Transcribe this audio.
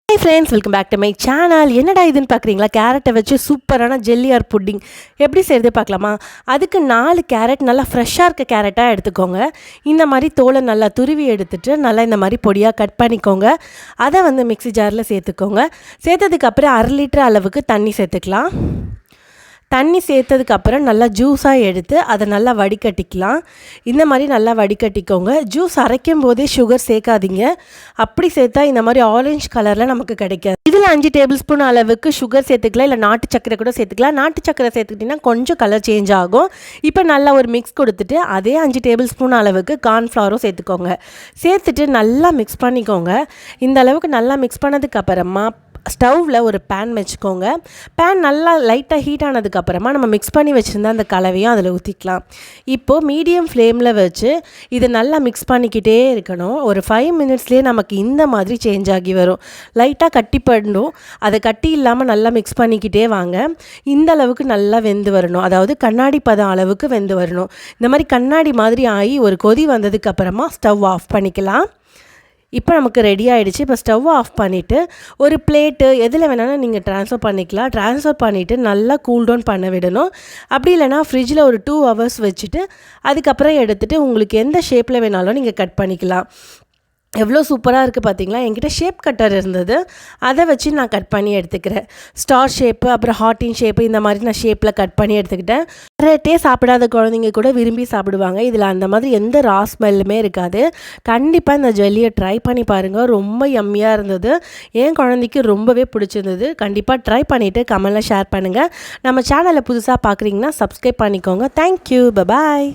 Hi friends, welcome back to my channel. என்னடா இதுன்னு பார்க்குறீங்களா? கேரட்டை வச்சு சூப்பரான ஜெல்லி ஆர் புட்டிங் எப்படி செய்கிறது பார்க்கலாமா? அதுக்கு 4 கேரட் நல்லா ஃப்ரெஷ்ஷாக இருக்க கேரட்டாக எடுத்துக்கோங்க. இந்த மாதிரி தோலை நல்லா துருவி எடுத்துட்டு நல்லா இந்த மாதிரி பொடியாக கட் பண்ணிக்கோங்க. அதை மிக்ஸி ஜாரில் சேர்த்துக்கோங்க. சேர்த்ததுக்கப்புறம் 1/2 லிட்டர் அளவுக்கு தண்ணி சேர்த்துக்கலாம். தண்ணி சேர்த்ததுக்கப்புறம் நல்லா ஜூஸாக எடுத்து அதை நல்லா வடிகட்டிக்கலாம். இந்த மாதிரி நல்லா வடிகட்டிக்கோங்க. ஜூஸ் அரைக்கும் போதே சுகர் சேர்க்காதீங்க. அப்படி சேர்த்தா இந்த மாதிரி ஆரஞ்சு கலரில் நமக்கு கிடைக்காது. இதில் 5 டேபிள் ஸ்பூன் அளவுக்கு சுகர் சேர்த்துக்கலாம், இல்லை நாட்டு சக்கரை கூட சேர்த்துக்கலாம். நாட்டு சக்கரை சேர்த்துக்கிட்டிங்கன்னா கொஞ்சம் கலர் சேஞ்ச் ஆகும். இப்போ நல்லா ஒரு மிக்ஸ் கொடுத்துட்டு அதே 5 டேபிள் ஸ்பூன் அளவுக்கு கார்ன்ஃப்ளவரும் சேர்த்துக்கோங்க. சேர்த்துட்டு நல்லா மிக்ஸ் பண்ணிக்கோங்க. இந்த அளவுக்கு நல்லா மிக்ஸ் பண்ணதுக்கப்புறமா ஸ்டவ்வில் ஒரு பேன் வச்சுக்கோங்க. பேன் நல்லா லைட்டாக ஹீட் ஆனதுக்கப்புறமா நம்ம மிக்ஸ் பண்ணி வச்சுருந்த அந்த கலவையும் அதில் ஊற்றிக்கலாம். இப்போது மீடியம் ஃப்ளேமில் வச்சு இதை நல்லா மிக்ஸ் பண்ணிக்கிட்டே இருக்கணும். ஒரு 5 மினிட்ஸ்லேயே நமக்கு இந்த மாதிரி சேஞ்ச் ஆகி வரும். லைட்டாக கட்டி படணும். அதை கட்டி இல்லாமல் நல்லா மிக்ஸ் பண்ணிக்கிட்டே வாங்க. இந்த அளவுக்கு நல்லா வெந்து வரணும். அதாவது கண்ணாடி பதம் அளவுக்கு வெந்து வரணும். இந்த மாதிரி கண்ணாடி மாதிரி ஆகி ஒரு கொதி வந்ததுக்கப்புறமா ஸ்டவ் ஆஃப் பண்ணிக்கலாம். இப்போ நமக்கு ரெடி ஆகிடுச்சு. இப்போ ஸ்டவ் ஆஃப் பண்ணிவிட்டு ஒரு பிளேட்டு எதில் வேணாலும் நீங்கள் ட்ரான்ஸ்ஃபர் பண்ணிக்கலாம். ட்ரான்ஸ்ஃபர் பண்ணிவிட்டு நல்லா கூல் டவுன் பண்ண விடணும். அப்படி இல்லைனா ஃப்ரிட்ஜில் ஒரு 2 ஹவர்ஸ் வச்சுட்டு அதுக்கப்புறம் எடுத்துகிட்டு உங்களுக்கு எந்த ஷேப்பில் வேணாலும் நீங்கள் கட் பண்ணிக்கலாம். எவ்வளோ சூப்பராக இருக்குது பார்த்தீங்களா? என்கிட்ட ஷேப் கட்டர் இருந்தது, அதை வச்சு நான் கட் பண்ணி எடுத்துக்கிறேன். ஸ்டார் ஷேப்பு, அப்புறம் ஹார்ட்டின் ஷேப்பு, இந்த மாதிரி நான் ஷேப்பில் கட் பண்ணி எடுத்துக்கிட்டேன். கேரட்டே சாப்பிடாத குழந்தைங்க கூட விரும்பி சாப்பிடுவாங்க. இதில் அந்த மாதிரி எந்த ரா ஸ்மெல்லுமே இருக்காது. கண்டிப்பாக இந்த ஜெல்லியை ட்ரை பண்ணி பாருங்கள். ரொம்ப யம்மியாக இருந்தது. என் குழந்தைக்கு ரொம்பவே பிடிச்சிருந்தது. கண்டிப்பாக ட்ரை பண்ணிவிட்டு கமெண்ட்டில் ஷேர் பண்ணுங்கள். நம்ம சேனலை புதுசாக பார்க்குறீங்கன்னா சப்ஸ்கிரைப் பண்ணிக்கோங்க. Thank you, bye bye.